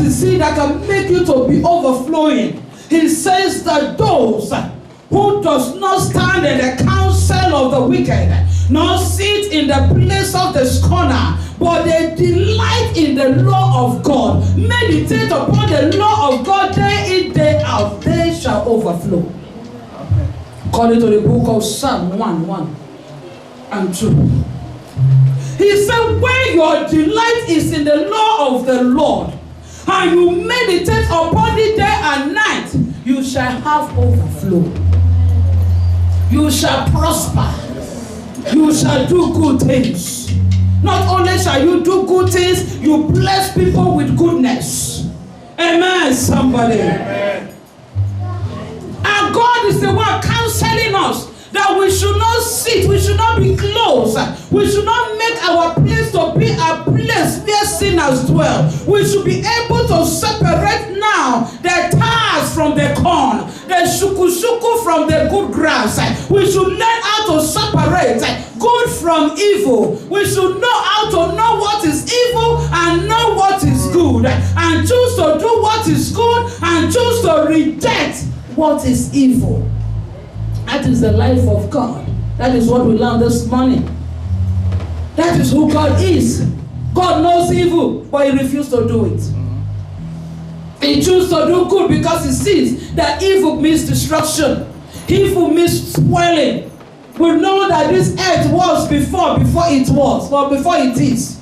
is it that can make you to be overflowing? He says that those who does not stand in the counsel of the wicked, nor sit in the place of the scorner, but they delight in the law of God, meditate upon the law of God day in, day out, they shall overflow. According to the book of Psalm 1 and 2. He said, when your delight is in the law of the Lord, and you meditate upon it day and night, you shall have overflow. You shall prosper. You shall do good things. Not only shall you do good things, you bless people with goodness. Amen, somebody. Amen. And God is the one counseling us that we should not sit, we should not be close, we should not make our place to be a place where sinners dwell. We should be able to separate now the tares from the corn, the shuku from the good grass. We should learn how to separate good from evil. We should know how to know what is evil and know what is good, and choose to do what is good and choose to reject what is evil. That is the life of God. That is what we learned this morning. That is who God is. God knows evil, but he refused to do it. He chose to do good because he sees that evil means destruction. Evil means spoiling. We know that this earth was before it was, or before it is.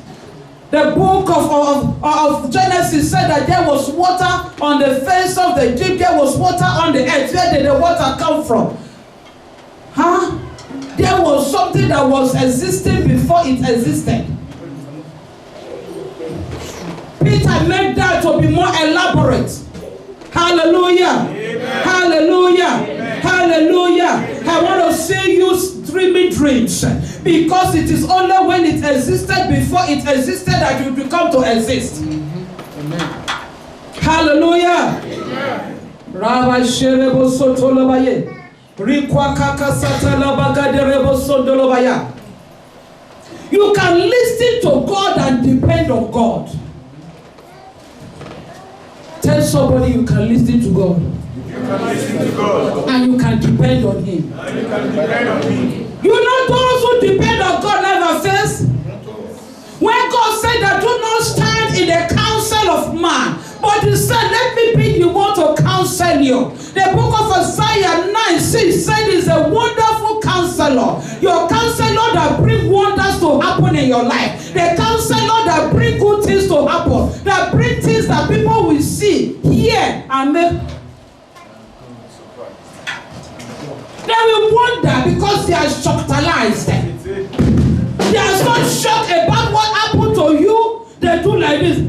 The book of Genesis said that there was water on the face of the deep, there was water on the earth. Where did the water come from? There was something that was existing before it existed. Peter made that to be more elaborate. Hallelujah. Amen. Hallelujah. Amen. Hallelujah. I want to see you dreaming dreams, because it is only when it existed before it existed that you become to exist. Amen. Hallelujah. Rabbi Sherebo Sotolobaye. You can listen to God and depend on God. Tell somebody you can listen to God. You can listen to God. And you can depend on him. And you can depend on him. You know those who depend on God never fails. When God said that do not stand in the counsel of man, but he said, let me be the one to counsel you. The book of Isaiah 9:6 said he's a wonderful counselor. Your counselor that bring wonders to happen in your life. The counselor that bring good things to happen. That bring things that people will see, hear, and make. They will wonder because they are shocked-alized. They are so shocked about what happened to you. They do like this.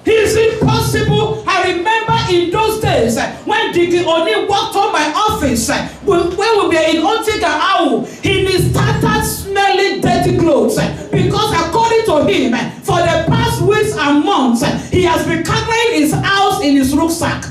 It's impossible. I remember in those days when Dickie Oni walked on my office when we were in Otigahau in his tattered, smelling, dirty clothes, because according to him, for the past weeks and months, he has been carrying his house in his rucksack.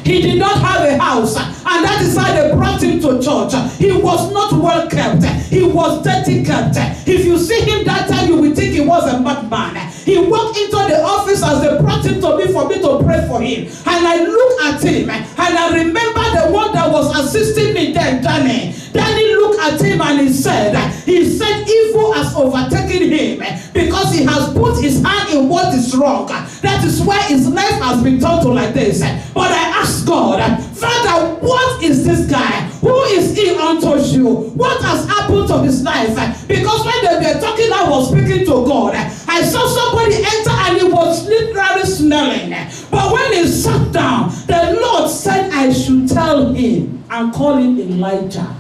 He did not have a house, and that is why they brought him to church. He was not well kept. He was dirty kept. If you see him that time, you will think he was a madman. He walked into the office as they brought him to me for me to pray for him. And I looked at him, and I remember the one that was assisting me then, Danny. Danny looked at him and he said, evil has overtaken him because he has put his hand in what is wrong. That is why his life has been turned to like this. But I asked God, Father, what is this guy? Who is he unto you? What has happened to his life? Because when they were talking, I was speaking to God. I saw somebody enter and he was literally smelling. But when he sat down, the Lord said I should tell him and call him Elijah.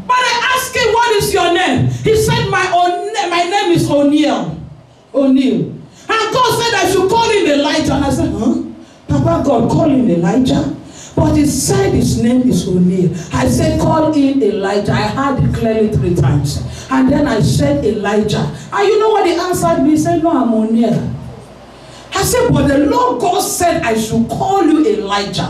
But I asked him, what is your name? He said, my name is O'Neill. And God said I should call him Elijah. And I said, Papa God, call him Elijah. But he said his name is O'Neill. I said, call him Elijah. I heard it clearly 3 times. And then I said Elijah. And you know what he answered me? He said, no, I'm O'Neill. I said, but the Lord God said I should call you Elijah.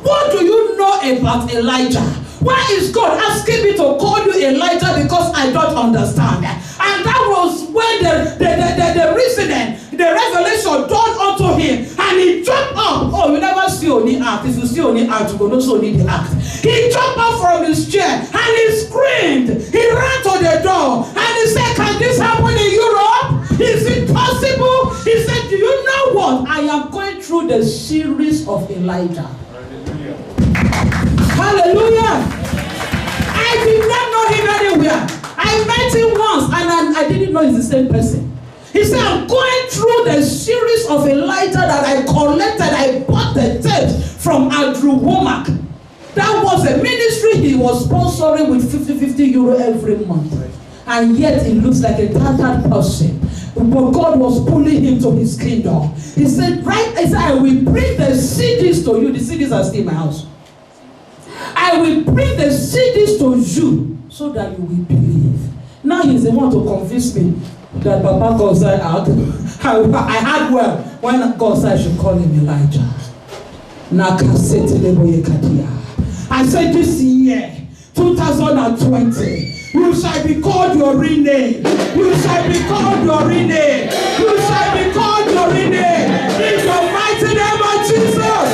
What do you know about Elijah? Why is God asking me to call you Elijah? Because I don't understand. And that was when the see only act, you go know so need the act. He jumped up from his chair and he screamed. He ran to the door and he said, can this happen in Europe? Is it possible? He said, do you know what? I am going through the series of Elijah. Hallelujah. I did not know him anywhere. I met him once and I didn't know he's the same person. He said, I'm going through the series of Elijah that I collected. I bought the tapes from Andrew Womack. That was a ministry he was sponsoring with 50 euro every month. And yet it looks like a tattered person. But God was pulling him to his kingdom. He said, right, I will bring the CDs to you. The CDs are still in my house. I will bring the CDs to you so that you will believe. Now he's the one to convince me that Papa God said I had well when God said I should call him Elijah. I said this year, 2020, you shall be called your real name. You shall be called your real name. You shall be called your real name. In the mighty name of Jesus.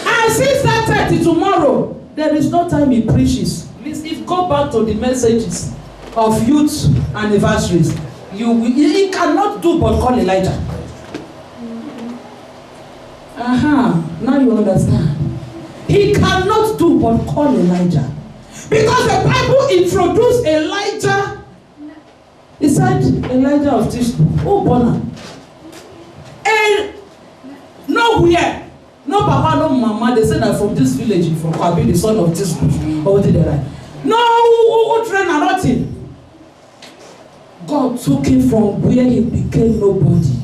And since that 30 tomorrow, there is no time he preaches. Please, if go back to the messages of youth anniversaries, he cannot do but call Elijah. Now you understand. He cannot do but call Elijah. Because the Bible introduced Elijah. He said, Elijah of Tishbe. Oh, Bona. And nowhere, no papa, no mama, they said that from this village, from Kwabi, the son of Tishbe. Or what did they write? No train or nothing. God took him from where he became nobody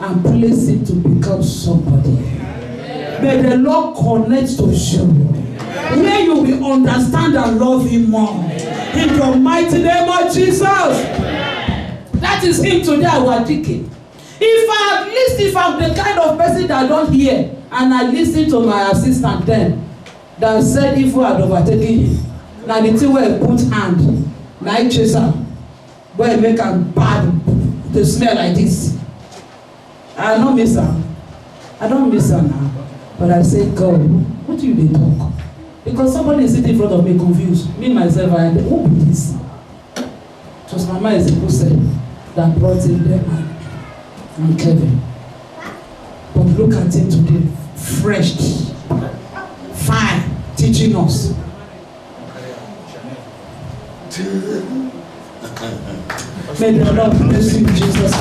and placed him to become somebody. May the Lord connect to you where you will understand and love him more. In the mighty name of Jesus. That is him today, our deacon. If I'm the kind of person that don't hear and I listen to my assistant then that said evil had overtaken him. Now the thing where put hand, like chaser, where make a bad to smell like this. I don't miss her. I don't miss her now. But I say, God, what do you talk? Because somebody is sitting in front of me confused. Me, myself, I had, who is this? It was Mama Ezekiel said that brought in them and Kevin. But look at him today, fresh, fine, teaching us. May the Lord bless you, Jesus.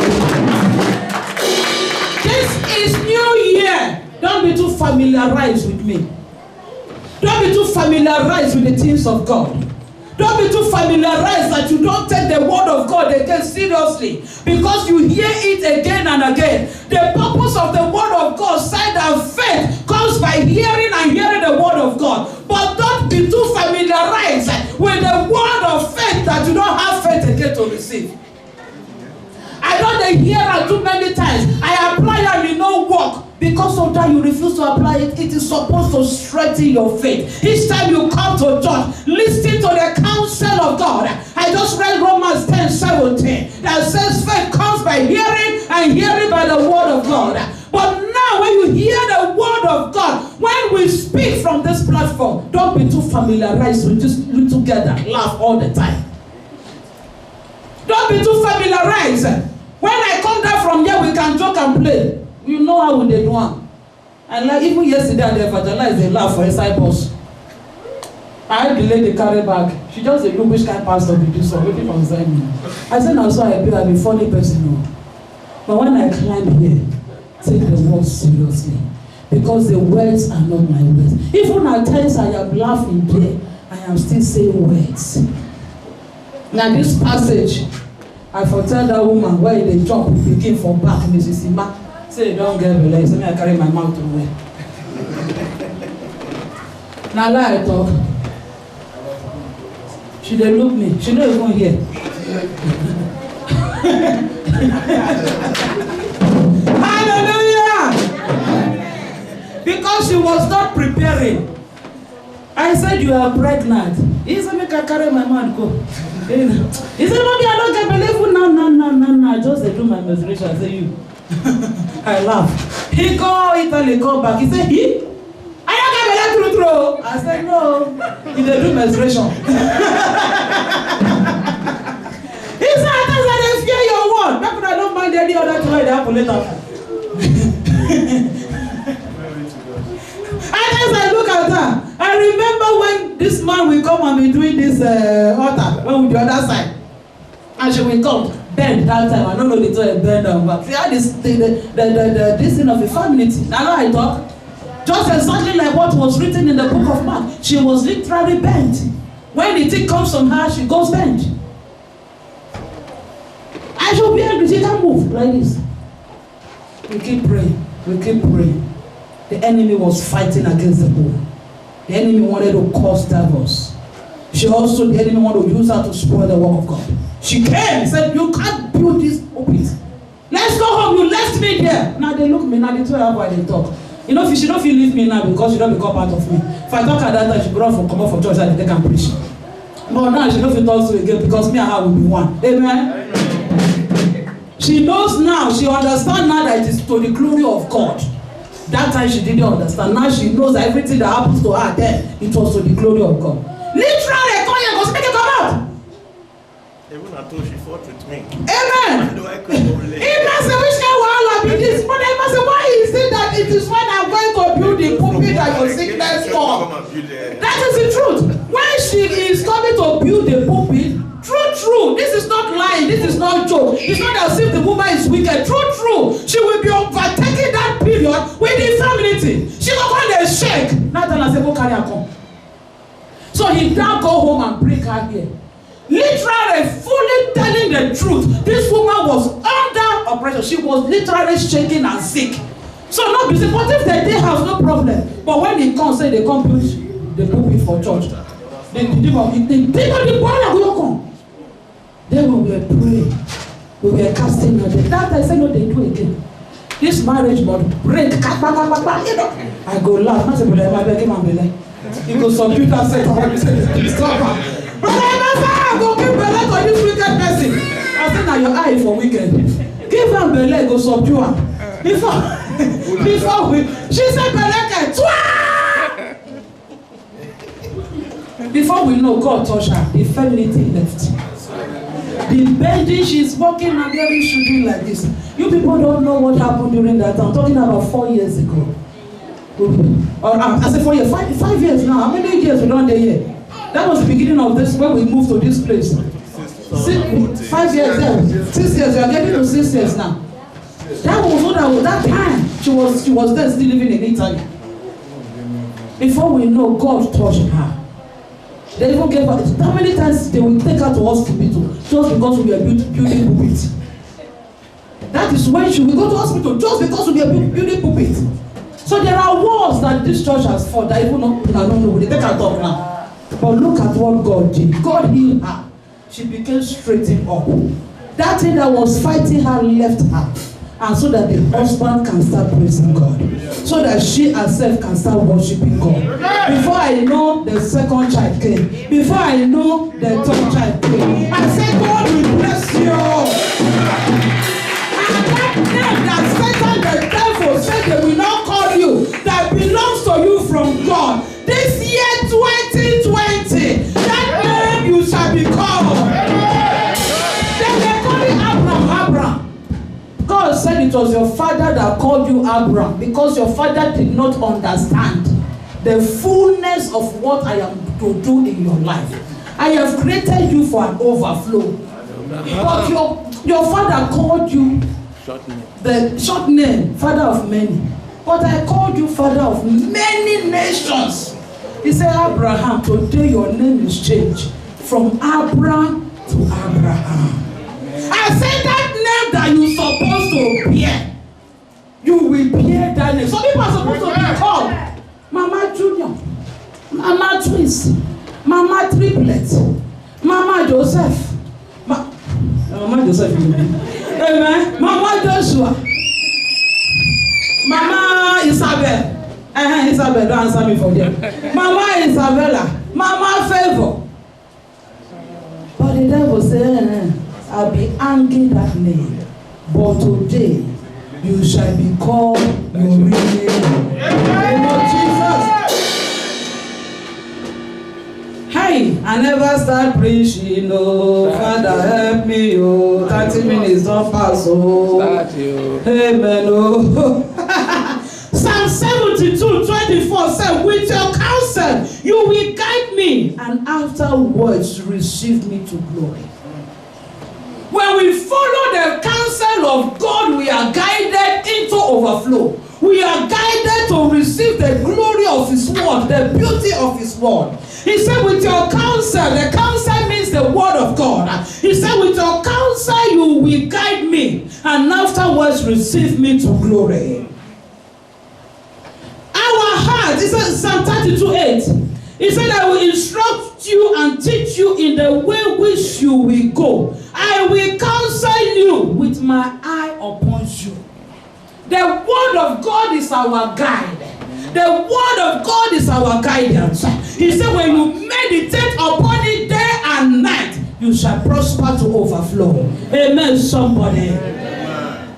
This is New Year. Don't be too familiarized with me. Don't be too familiarized with the things of God. Don't be too familiarized that you don't take the word of God again seriously because you hear it again and again. The purpose of the word of God said that faith comes by hearing and hearing the word of God. But don't be too familiarized with the word of faith that you don't have faith again to receive. I don't hear it too many times. I apply and it no work. Because of that, you refuse to apply it. It is supposed to strengthen your faith. Each time you come to church, listen to the counsel of God. I just read Romans 10:17 that says faith comes by hearing and hearing by the word of God. But now when you hear the word of God, when we speak from this platform, don't be too familiarized with just together, laugh all the time. Don't be too familiarized. When I come down from here, we can joke and play. You know how they do it. And like even yesterday, they evangelized, they laugh for a side bus. I had the lady carry bag. She just look which kind of pastor did this or waiting for me. I said, now so I be a funny person. But when I climb here, take the words seriously. Because the words are not my words. Even at times I am laughing here, I am still saying words. Now this passage, I foretell that woman where they jump, begin from back, Mrs. Sima. Say, don't get me, say, I carry my mouth away. Now, I talk. She dey look me. She don't even hear. Hallelujah! Because she was not preparing. I said, you are pregnant. He said, make I carry my mouth go. He said, Mommy, I don't get believe you. No. I just do my menstruation. I say, you. I laugh. He go Italy, come back. He said, he? I don't get true. I said, no. He dey do menstruation. He said, I fear your word. Back when I don't mind any other thing, they happen later. I look at her. I remember when this man will come and be doing this altar, when we the other side. And she will come, bend that time. I don't know the time bend down, but she had this thing of infirmity. Now I talk. Just exactly like what was written in the book of Mark. She was literally bent. When the thing comes from her, she goes bent. I should be able to, she can't move like this. We keep praying. We keep praying. The enemy was fighting against the poor. The enemy wanted to cause divorce. The enemy wanted to use her to spoil the work of God. She came and said, you can't build this pulpit. Let's go home. You left me there. Now they look me, now they tell her why they talk. You know, if she don't feel leave me now because she don't become part of me. If I talk at that time, she go run for come out for church and they can preach. But now she don't feel talk to again because me and her will be one. Amen. She knows now, she understands now that it is to the glory of God. That time she didn't understand. Now she knows that everything that happens to her then, it was to the glory of God. Literally, come here, go speak it, come out. Even I told she fought with me. Amen. He must say, which kind of wahala be this? But I must say, why is it that it is when I'm going to build the pulpit that your sickness come? That is the truth. When she is coming to build the pulpit, true, this is not lying, this is not joke. It's not as if the woman is wicked. True. She will be overtaking that period with infirmity. She will come and shake. Now tell her, say, go carry her come. So he now go home and bring her here. Literally, fully telling the truth. This woman was under oppression. She was literally shaking and sick. So not be sick. What if the day has no problem? But when he comes, say they come build the pulpit for church. Then the boiler will come. Then we were praying. We were casting out. That I said, no, they do again. This marriage must break. I go laugh. I say, but I beg him and be like, he goes, some people have said, stop her. Brother, I go give belly to this wicked person. I said, now your eye for wicked. Give him belly, go subdue her. Before we, she said, belly, before we know, God touched her. The femininity left. The bending she's walking and getting should do like this. You people don't know what happened during that time. I'm talking about 4 years ago. I said 4 years, 5 years now. How many years we don't there here? That was the beginning of this when we moved to this place. 5 years there. 6 years. We are getting to 6 years now. That was what that time she was there still living in Italy. Before we know, God touched her. They even gave her, how many times they will take her to hospital just because we are building pulpit. That is when she will go to hospital just because we are building pulpit. So there are walls that this church has fought that even I don't know, they take her talk now. But look at what God did. God healed her. She became straightened up. That thing that was fighting her left her. And so that the husband can start praising God. So that she herself can start worshiping God. Before I know, the second child came. Before I know, the third child came. I said, God will bless you. And that name that Satan the devil said they will not call you, that belongs to you from God. This year 2020, that name you shall be called. Then they call it Abraham. God said it was your father that called you Abraham because your father did not understand the fullness of what I am to do in your life. I have created you for an overflow. But your father called you the short name, father of many. But I called you father of many nations. He said, Abraham, today your name is changed from Abraham to Abraham. I said that name that you're supposed to bear, you will bear that name. Some people are supposed to be called Mama Junior, Mama Twins, Mama Triplets, Mama Joseph, Mama Joseph, Amen. Mama Joshua, Mama Isabel. Isabel, don't answer me for them. Mama Isabella, Mama Favor. But the devil said, I'll be angry that name. But today, you shall be called your real name. Name of Jesus. Hey, I never start preaching, oh, Father help me, oh, 30 minutes don't pass, oh, amen, oh. Psalm 72:24 said, with your counsel you will guide me, and afterwards receive me to glory. When we follow the counsel of God, we are guided into overflow. We are guided to receive the glory of His word, the beauty of His word. He said, with your counsel, the counsel means the word of God. He said, with your counsel you will guide me, and afterwards receive me to glory. Our heart, he said, Psalm 32:8. He said, I will instruct you and teach you in the way which you will go. I will counsel you with my eye upon you. The word of God is our guide. The word of God is our guidance. He said, when you meditate upon it day and night, you shall prosper to overflow. Amen, somebody. Amen.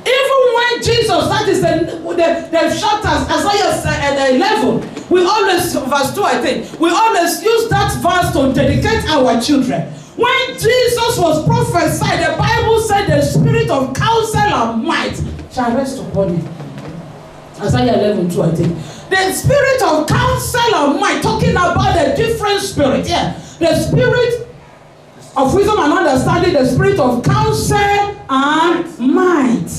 Even when Jesus, that is the chapters, Isaiah 11, we always, verse 2 I think, we always use that verse to dedicate our children. When Jesus was prophesied, the Bible said the spirit of counsel and might shall rest upon you. Isaiah 11:2 I think. The spirit of counsel and might, talking about the different spirit. Yeah. The spirit of wisdom and understanding, the spirit of counsel and might.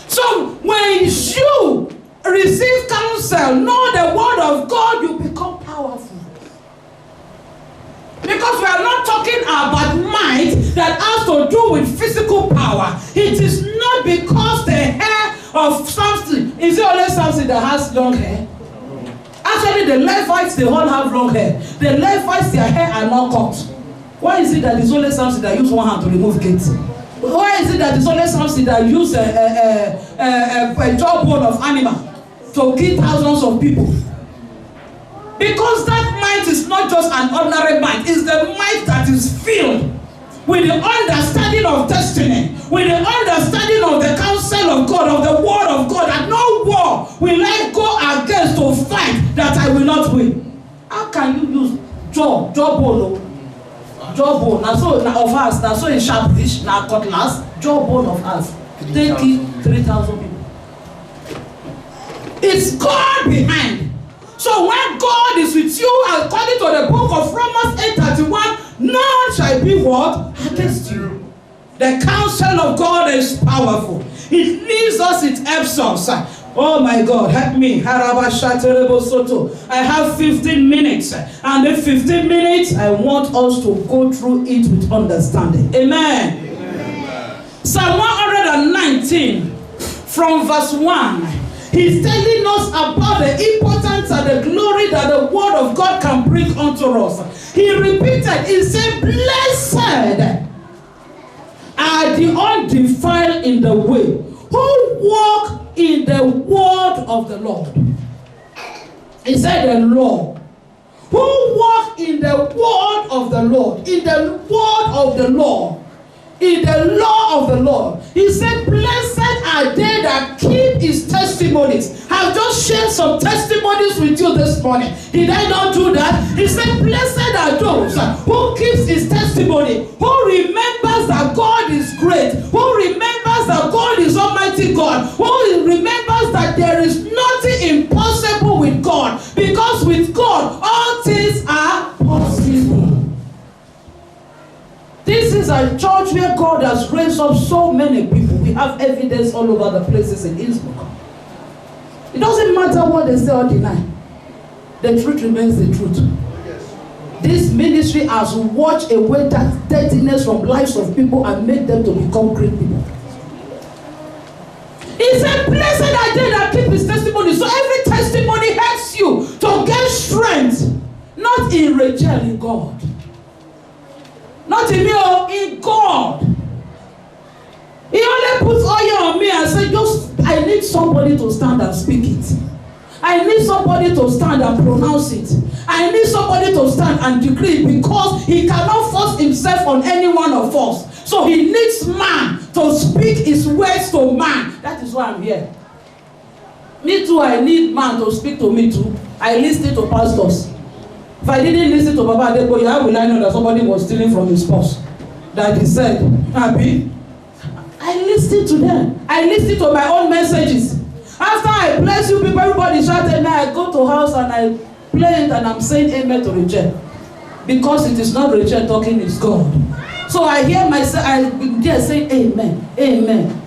So when you receive counsel, know the word of God, you become powerful. Because we are not talking about might that has to do with physical power. It is not because the hair of Samson, is it only Samson that has long hair? Actually, the Levites, they all have long hair. The Levites, their hair are not cut. Why is it that it's only Samson that use one hand to remove gates? Why is it that it's only Samson that use a jawbone of animal to kill thousands of people? Because that might is not just an ordinary might, it's the might that is filled with the understanding of destiny, with the understanding of the counsel of God, of the word of God, that no war will I go against to fight that I will not win. How can you use jawbone? Jawbone, now so of us, now so in sharpish, now cutlass, jawbone of us. Take it 3,000 people. It's God behind. So when God is with you, according to the book of Romans 8:31, none shall be what? Against you. The counsel of God is powerful. It leads us, it helps us. Oh my God, help me. I have 15 minutes. And in 15 minutes, I want us to go through it with understanding. Amen. Amen. Psalm 119 from verse 1. He's telling us about the importance and the glory that the word of God can bring unto us. He repeated, he said, blessed are the undefiled in the way, who walk in the word of the Lord. He said the Lord. Who walk in the word of the Lord, in the word of the Lord, in the law of the Lord. He said, blessed are they that keep his testimonies. I've just shared some testimonies with you this morning. Did I not do that? He said, blessed are those who keeps his testimony, who remembers that God is great, who remembers that God is Almighty God, who remembers that there is nothing impossible with God, because with God all things are possible. This is a church where God has raised up so many people. We have evidence all over the places in Innsbruck. It doesn't matter what they say or deny. The truth remains the truth. Yes. This ministry has washed away that dirtiness from lives of people and made them to become great people. He said, blessed are they that keep his testimony. So every testimony helps you to get strength. Not in Rachel, in God. Not in me or in God. He only puts oil on me and said, I need somebody to stand and speak it. I need somebody to stand and pronounce it. I need somebody to stand and decree it, because he cannot force himself on any one of us. So he needs man to speak his words to man. That is why I'm here. Me too, I need man to speak to me too. I listen to pastors. If I didn't listen to Baba Adeboye, how will I know that somebody was stealing from his purse? That he said, Abi, I listen to them. I listen to my own messages. After I bless you people, everybody shouted, I go to house and I play it and I'm saying amen to Rachel. Because it is not Rachel talking, it's God. So I hear myself, I be there saying amen, amen.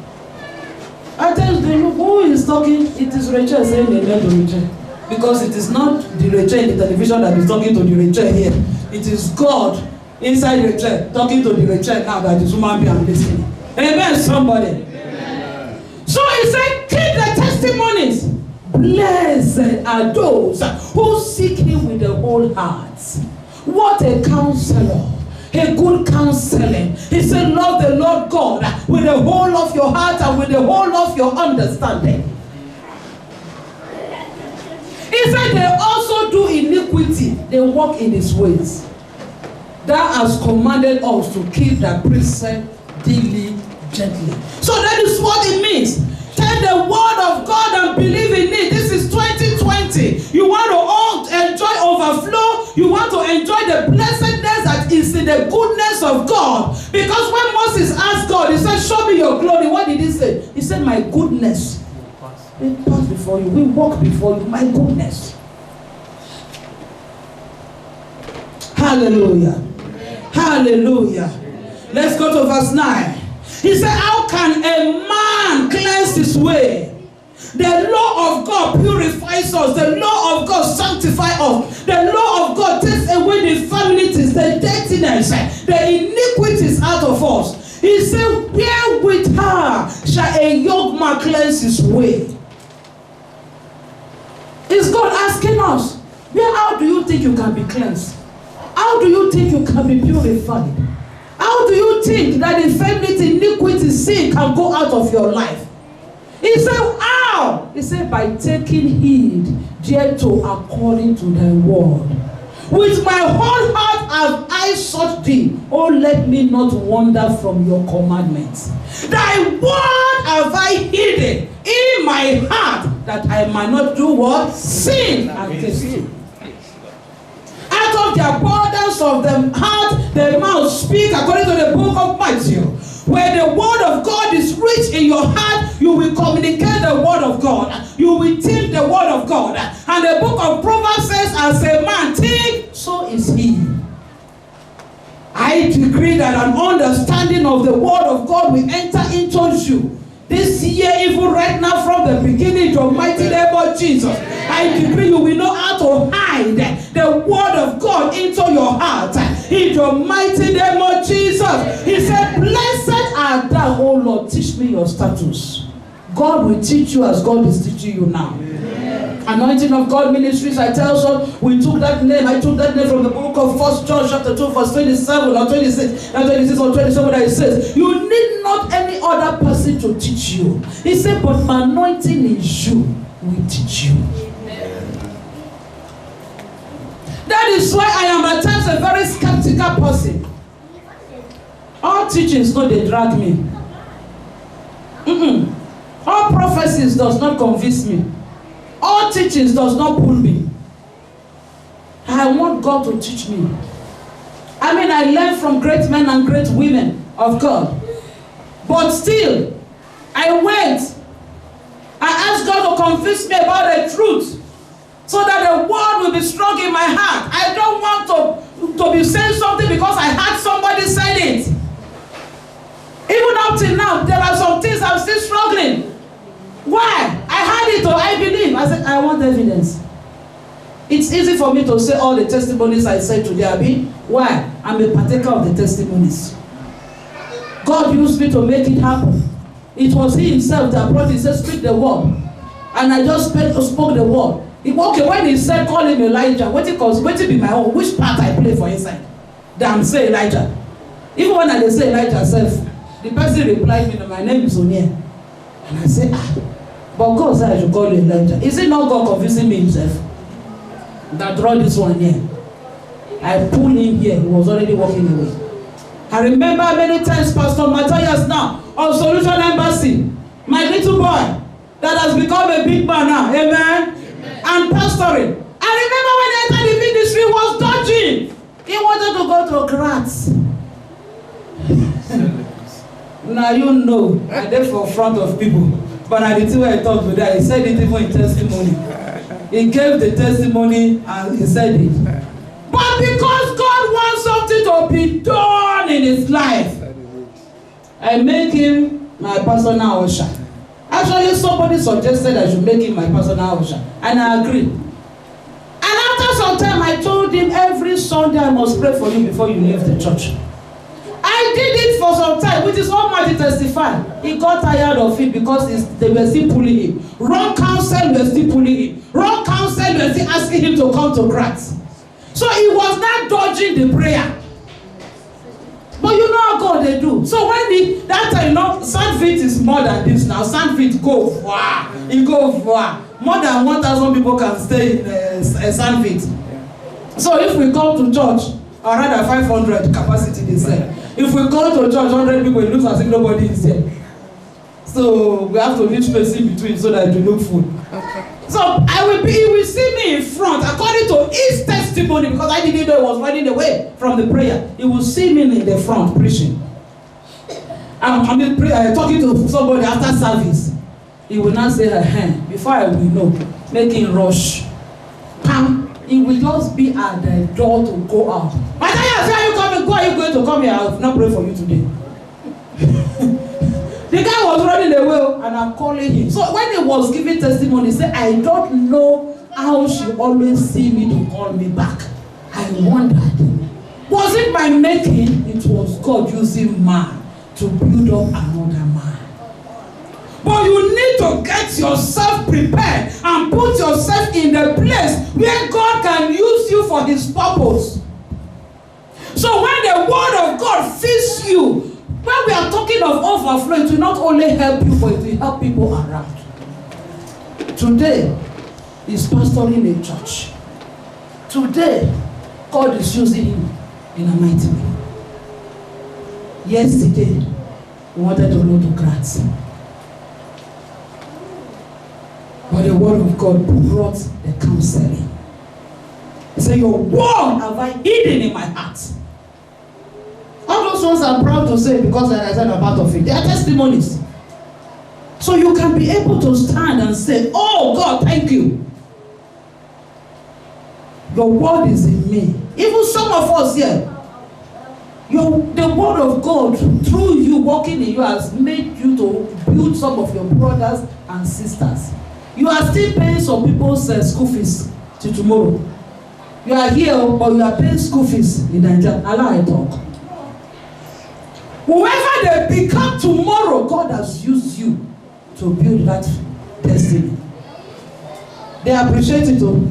I tell them, who is talking? It is Rachel saying amen to Rachel. Because it is not the Rachel in the television that is talking to the Rachel here. It is God inside Rachel talking to the Rachel now that is human being and listening. Amen, somebody. Amen. So he said, keep the testimonies. Blessed are those who seek him with the whole heart. What a counselor. A good counseling. He said, love the Lord God with the whole of your heart and with the whole of your understanding. He said they also do iniquity. They walk in his ways. That has commanded us to keep the precept diligently. So that is what it means. Take the word of God and believe in it. This is 2020. You want to enjoy overflow. You want to enjoy the blessedness that is in the goodness of God. Because when Moses asked God, he said, show me your glory. What did he say? He said, my goodness. We pass before you. We walk before you. My goodness. Hallelujah. Hallelujah. Let's go to verse 9. He said, how can a man cleanse his way? The law of God purifies us. The law of God sanctifies us. The law of God takes away the infirmities, the dirtiness, the iniquities out of us. He said, wherewith her shall a young man cleanse his way? Is God asking us, how do you think you can be cleansed? How do you think you can be purified? How do you think that infirmity, iniquity, sin can go out of your life? He said, how? He said, by taking heed thereto according to thy word. With my whole heart have I sought thee. Oh, let me not wander from your commandments. Thy word have I hidden in my heart, that I might not do what? Sin against you. Out of the abundance of the heart, the mouth speak, according to the book of Matthew. Where the word of God is rich in your heart, you will communicate the word of God. You will think the word of God. And the book of Proverbs says, as a man think, so is he. I decree that an understanding of the word of God will enter into you. This year, even right now, from the beginning, the mighty name of Jesus, I decree you will know how to hide the word of God into your heart. In the mighty name of Jesus, he said, blessed art thou, O Lord, teach me your statutes. God will teach you as God is teaching you now. Anointing of God Ministries, I tell you, we took that name. I took that name from the book of 1 John chapter 2 verse 27 or 26 and 26 or 27 that it says, you need not any other person to teach you. He said, but my anointing in you will teach you. That is why I am at times a very skeptical person. All teachings, no, they drag me. All prophecies does not convince me. All teachings does not pull me. I want God to teach me. I mean, I learned from great men and great women of God. But still, I went. I asked God to convince me about the truth, so that the word will be strong in my heart. I don't want to be saying something because I heard somebody say it. Even up till now, there are some things I'm still struggling. Why? I heard it or I believe. I said, I want evidence. It's easy for me to say all the testimonies I said today, Abi. Why? I'm a partaker of the testimonies. God used me to make it happen. It was he himself that brought it. He said, speak the word. And I just spoke the word. Okay, when he said, call him Elijah, what it be my own? Which part I play for inside? Damn, say Elijah. Even when I say Elijah self, the person replied me, my name is Onia. And I said, but God said I should call you Elijah. Is it not God convincing me himself that draw this one here? I pulled him here. He was already walking away. I remember many times Pastor Matthias now of Solution Embassy, my little boy that has become a big man now, amen, and pastoring. I remember when I entered the ministry, he was dodging. He wanted to go to Graz. Now you know, I did for front of people. But I didn't when I talked to that. He said it even in testimony. He gave the testimony and he said it. But because God wants something to be done in his life, I make him my personal usher. Actually, somebody suggested I should make him my personal usher, and I agreed. And after some time, I told him every Sunday I must pray for you before you leave the church. I did it for some time, which is all my to testify. He got tired of it because they were still pulling him. Wrong counsel were still pulling him. Wrong counsel were still asking him to come to Graz. So he was not dodging the prayer. But you know how God they do. So when that time, you know, Sandfit is more than this now. Sandfit go far. He go far. More than 1,000 people can stay in Sandfit. So if we come to church, or rather 500 capacity they say. If we go to church, 100 people, it looks as if nobody is there. So we have to leave space in between so that you look full. Okay. So he will see me in front according to his testimony, because I didn't know he was running away from the prayer. He will see me in the front preaching. I'm talking to somebody after service. He will not say her hand. Before I will know, making rush. Pam. He will just be at the door to go out. Matthias, where are you coming? Go, are you going to come here? I will not pray for you today. The guy was running away and I'm calling him. So when he was giving testimony, he said, I don't know how she always see me to call me back. I wondered. Was it my making? It was God using man to build up another man. But you need to get yourself prepared and put yourself in the place where God can use you for his purpose. So when the word of God fills you, when we are talking of overflow, it will not only help you, but it will help people around. Today is pastoring a church. Today, God is using him in a mighty way. Yesterday, we wanted to go to Graz. But the word of God brought the counseling. He said, your word have I hidden in my heart. All those ones I'm proud to say because I said I'm part of it. They are testimonies. So you can be able to stand and say, oh God, thank you. Your word is in me. Even some of us here, the word of God through you, walking in you, has made you to build some of your brothers and sisters. You are still paying some people's school fees till tomorrow. You are here, but you are paying school fees in Nigeria. Allah I talk. Whoever they become tomorrow, God has used you to build that destiny. They appreciate it too.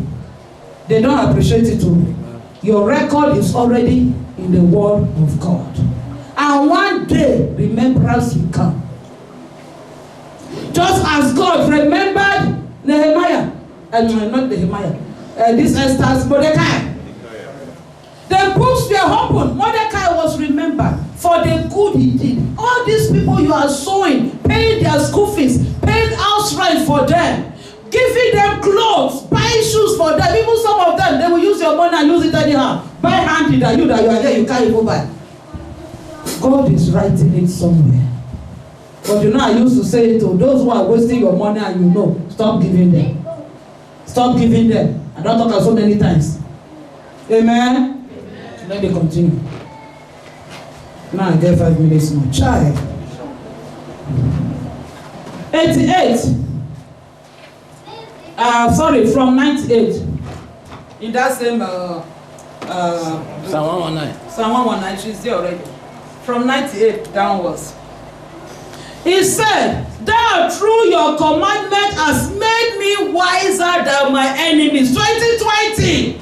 They don't appreciate it too. Your record is already in the word of God. And one day, remembrance will come. Just as God remembered Nehemiah, not Nehemiah, this Esther's Mordecai. The books were opened. Mordecai was remembered for the good he did. All these people you are sowing, paying their school fees, paying house rent for them, giving them clothes, buying shoes for them. Even some of them, they will use your money and use it anyhow. Buy handy that you are there, you can't even buy. God is writing it somewhere. But you know, I used to say to those who are wasting your money and you know, stop giving them. Stop giving them. I don't talk about so many times. Amen? Amen. Let me continue. Now I get 5 minutes more. Child. 88. From 98. In that same Psalm 119. Psalm 119, she's there already. From 98 downwards. He said, thou through your commandment has made me wiser than my enemies. 2020.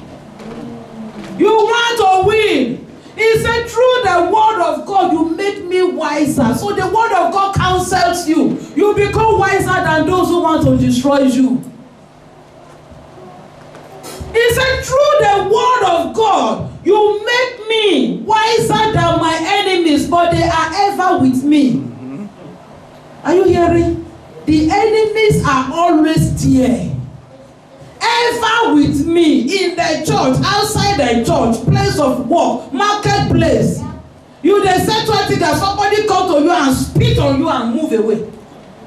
You want to win. He said, through the word of God, you make me wiser. So the word of God counsels you. You become wiser than those who want to destroy you. He said, through the word of God, you make me wiser than my enemies. enemies, but they are ever with me. Are you hearing? The enemies are always there. Ever with me in the church, outside the church, place of work, marketplace. You dey say 20 that somebody come to you and spit on you and move away.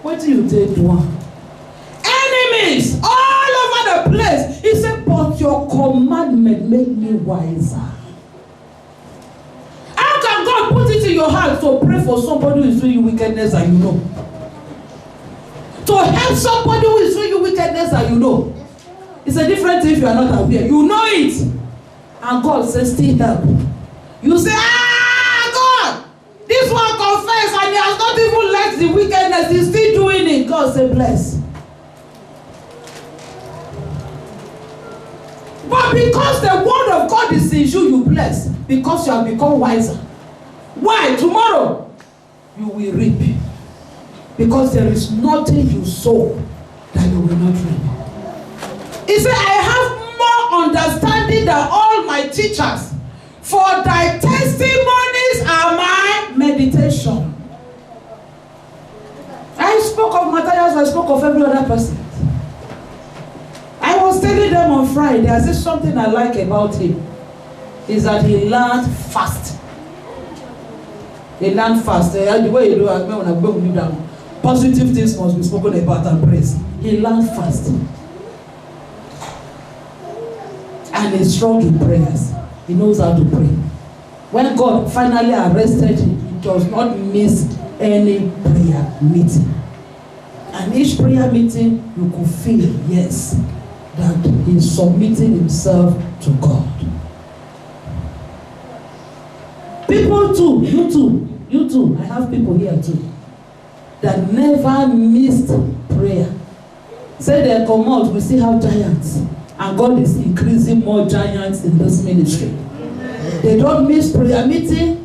What do you take to one? Enemies all over the place. He said, but your commandment make me wiser. How can God put it in your heart to pray for somebody who is doing you wickedness and you know? To help somebody who is doing you wickedness and you know? It's a different thing if you are not aware. You know it. And God says, still help. You say, God, this one confess and he has not even left the wickedness. He's still doing it. God say, bless. But because the word of God is in you, you bless. Because you have become wiser. Why? Tomorrow, you will reap. Because there is nothing you sow that you will not reap. He said, I have more understanding than all my teachers. For thy testimonies are my meditation. I spoke of Matthias, I spoke of every other person. I was telling them on Friday, I said something I like about him is that he learned fast. He learned fast. The way you do it, when I bring you down, positive things must be spoken about and praised. He learned fast. And he's strong in prayers. He knows how to pray. When God finally arrested him, he does not miss any prayer meeting. And each prayer meeting, you could feel, yes, that he's submitting himself to God. People too, you too, I have people here too, that never missed prayer. Say they come out, we still have giants. And God is increasing more giants in this ministry. They don't miss prayer meeting.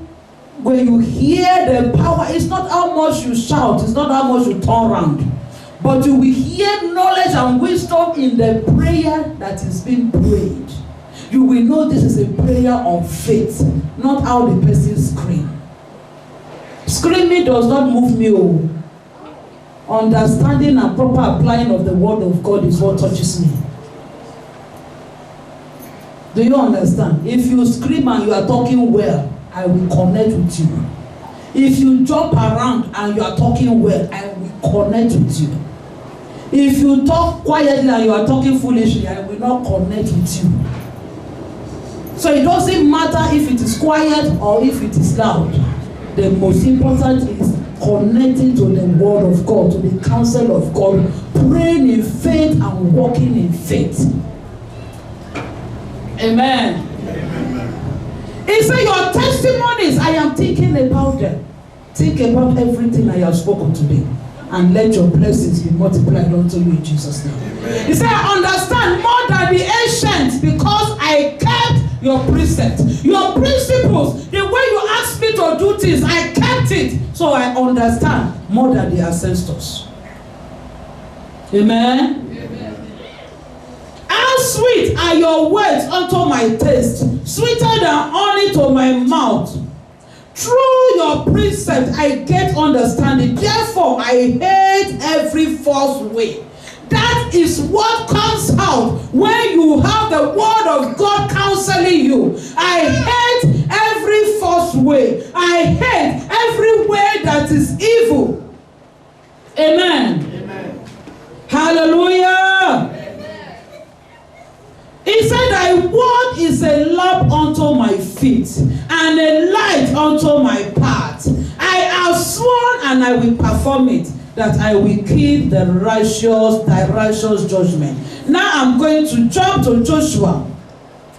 When you hear the power, it's not how much you shout, it's not how much you turn around. But you will hear knowledge and wisdom in the prayer that is being prayed. You will know this is a prayer of faith, not how the person screams. Screaming does not move me. Understanding and proper applying of the word of God is what touches me. Do you understand? If you scream and you are talking well, I will connect with you. If you jump around and you are talking well, I will connect with you. If you talk quietly and you are talking foolishly, I will not connect with you. So it doesn't matter if it is quiet or if it is loud. The most important is connecting to the word of God, to the counsel of God, praying in faith and walking in faith. Amen. He said, your testimonies, I am thinking about them. Think about everything I have spoken today. And let your blessings be multiplied unto you in Jesus' name. Amen. He said, I understand more than the ancients because I kept your precepts, your principles. The way you asked me to do things, I kept it. So I understand more than the ancestors. Amen. How sweet are your words unto my taste, sweeter than honey to my mouth. Through your precept I get understanding. Therefore I hate every false way. That is what comes out when you have the word of God counseling you. I hate every false way. I hate every way that is evil. Amen. Amen. Hallelujah. He said, thy word is a lamp unto my feet and a light unto my path. I have sworn and I will perform it, that I will keep thy righteous judgment. Now I'm going to jump to Joshua.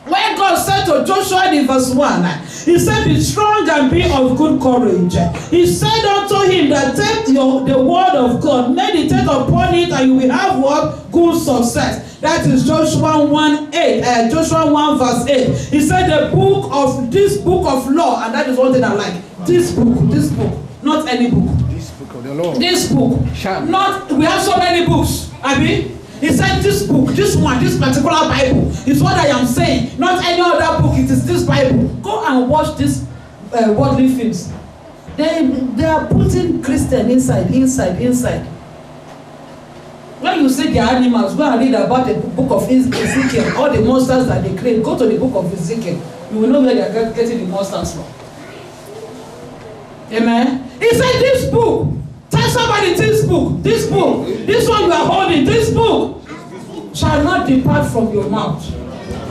When God said to Joshua in verse 1, he said, be strong and be of good courage. He said unto him that take the word of God, meditate upon it, and you will have what? Good success. That is Joshua 1:8. Joshua 1 verse 8. He said this book of law, and that is one thing I like. This book, not any book. This book of the law. This book. Not, we have so many books. He said this book, this particular Bible is what I am saying. Not any other book, it is this Bible. Go and watch these worldly films. They are putting Christian inside. When you see the animals, go and read about the book of Ezekiel, all the monsters that they create. Go to the book of Ezekiel. You will know where they are getting the monsters from. Amen. He said, this book, tell somebody this book, this one you are holding, this book shall not depart from your mouth.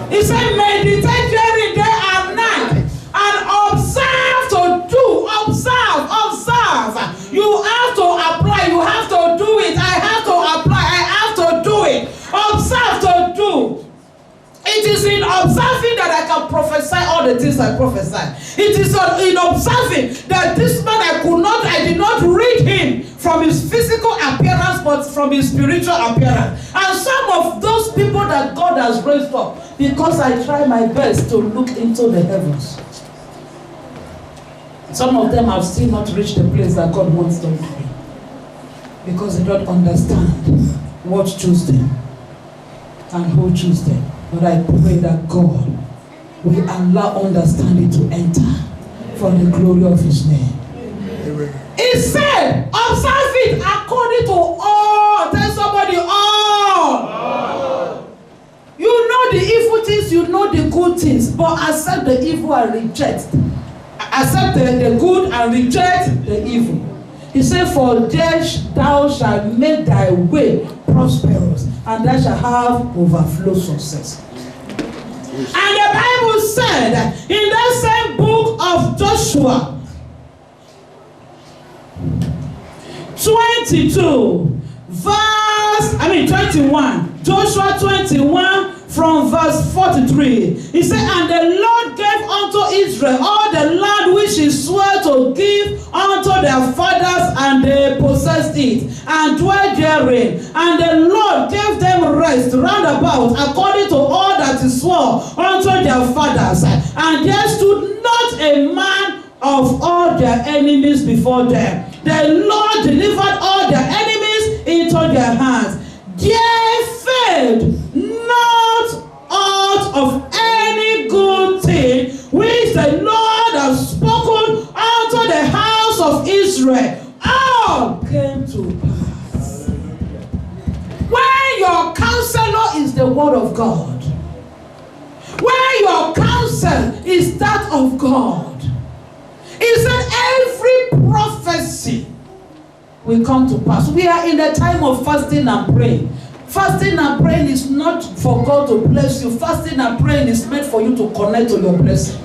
He said, meditate during day and night and observe to do, observe. You have to apply, you have to do it. I have to apply, I have to do it. Observe to do. It is in observing that I can prophesy all the things I prophesy. It is in observing that this man I did not read him from his physical appearance, but from his spiritual appearance. And some of those people that God has raised up, because I try my best to look into the heavens. Some of them have still not reached the place that God wants them to be, because they don't understand what chose them and who chose them. But I pray that God will allow understanding to enter for the glory of his name. He said, observe it according to all. Tell somebody all. You know the evil things, you know the good things, but accept the evil and reject. Accept the good and reject the evil. He said, for there thou shalt make thy way prosperous, and thou shalt have overflow success. And the Bible said in that same book of Joshua 21, Joshua 21 from verse 43. He said, and the Lord gave unto Israel all the land which he swore to give unto their fathers, and they possessed it, and dwelt therein. And the Lord gave them rest round about, according to all that he swore unto their fathers. And there stood not a man of all their enemies before them. The Lord delivered all their enemies into their hands. There failed not out of any good thing which the Lord has spoken unto the house of Israel. All came to pass. When your counselor is the word of God, when your counsel is that of God, he said every prophecy will come to pass. We are in the time of fasting and praying. Fasting and praying is not for God to bless you. Fasting and praying is meant for you to connect to your blessing.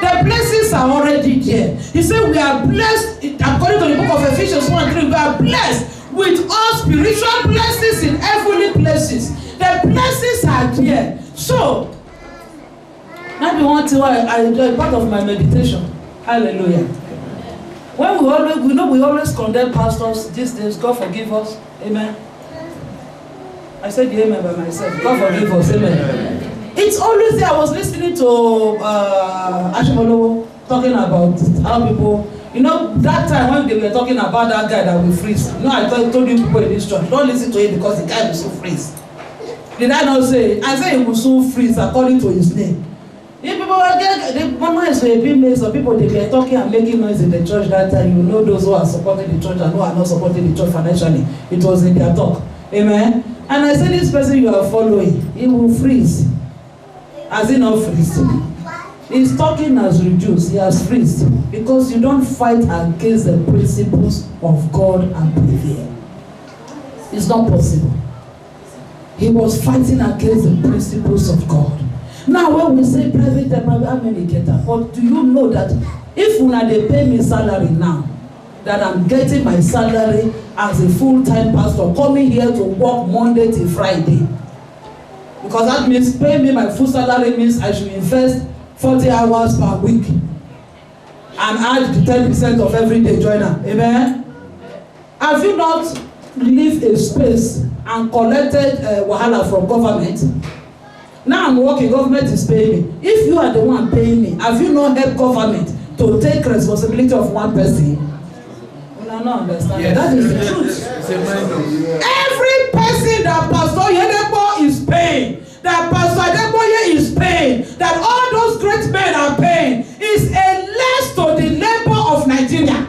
The blessings are already there. He said we are blessed, according to the book of Ephesians 1:3, we are blessed with all spiritual blessings in heavenly places. The blessings are there. So, maybe one thing I enjoy part of my meditation. Hallelujah. When we always condemn pastors these days. God forgive us. Amen. I said the amen by myself. God forgive us. Amen. It's always there. I was listening to Ashimolowo talking about how people, that time when they were talking about that guy that will freeze. I told you people in this church, don't listen to him because the guy will soon freeze. Did I not say? I said he will soon freeze according to his name. If people were some people they were talking and making noise in the church that time, those who are supporting the church and who are not supporting the church financially. It was in their talk. Amen. And I said, this person you are following, he will freeze. Has he not freezed? His talking has reduced. He has freezed. Because you don't fight against the principles of God and prevail. It's not possible. He was fighting against the principles of God. Now when we say private, how many get that? But do you know that if they pay me salary now, that I'm getting my salary as a full-time pastor, coming here to work Monday to Friday? Because that means pay me my full salary means I should invest 40 hours per week and add the 10% of everyday joiner. Amen? Have you not lived a space and collected wahala from government? Now I'm working, government is paying me. If you are the one paying me, have you not helped government to take responsibility of one person? Well, I don't understand. Yes. That is the truth. Every person that Pastor Yedebo is paying, that Pastor Adeboye is paying, that all those great men are paying, is a less to the labor of Nigeria.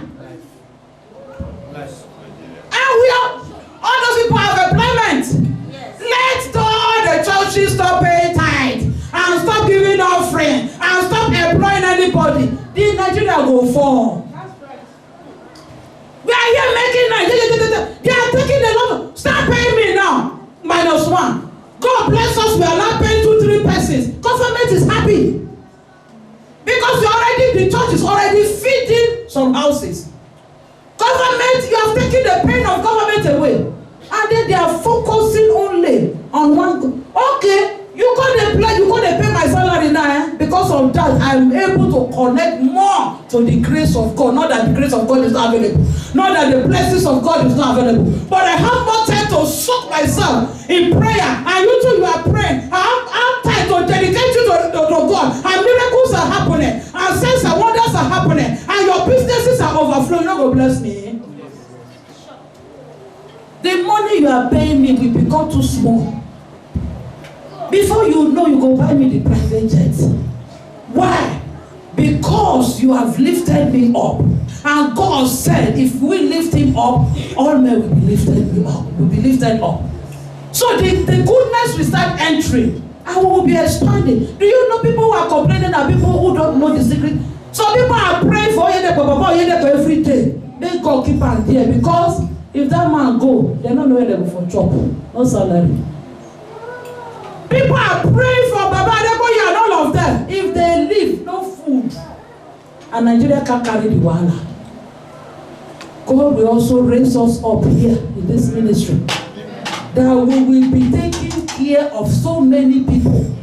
-1. God bless us, we are not paying 2-3 persons. Government is happy. Because the church is already feeding some houses. Government, you have taken the pain of government away. And then they are focusing only on one. Okay, you can't pay my salary now. Because of that, I'm able to connect more to the grace of God. Not that the grace of God is not available. Not that the blessings of God is not available. But I have more time to soak myself in prayer. And you too, you are praying. I have time to dedicate you to God. And miracles are happening. And signs and wonders are happening. And your businesses are overflowing. You're not going to bless me. The money you are paying me will become too small. Before you know, you go buy me the private jet. Why? Because you have lifted me up. And God said, if we lift him up, all men will be lifted up. So the goodness will start entering. And we will be expanding. Do you know people who are complaining are people who don't know the secret? Some people are praying for Yedeko every day. May God keep am there, because if that man go, they don't know where they go for chop. No salary. People are praying for Baba Adeboye and all of them. If they leave, no food. And Nigeria can't carry the wahala. God will also raise us up here in this ministry, that we will be taking care of so many people,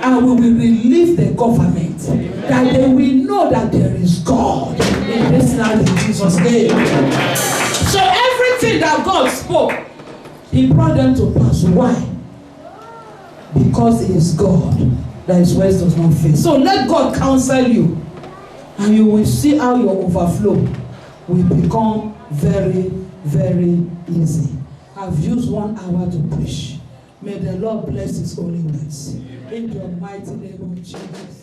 and we will relieve the government, that they will know that there is God in this land in Jesus' name. So everything that God spoke, he brought them to pass. Why? Because he is God, that his words does not fail. So let God counsel you, and you will see how your overflow will become very, very easy. I've used 1 hour to preach. May the Lord bless his holy words. In the mighty name of Jesus.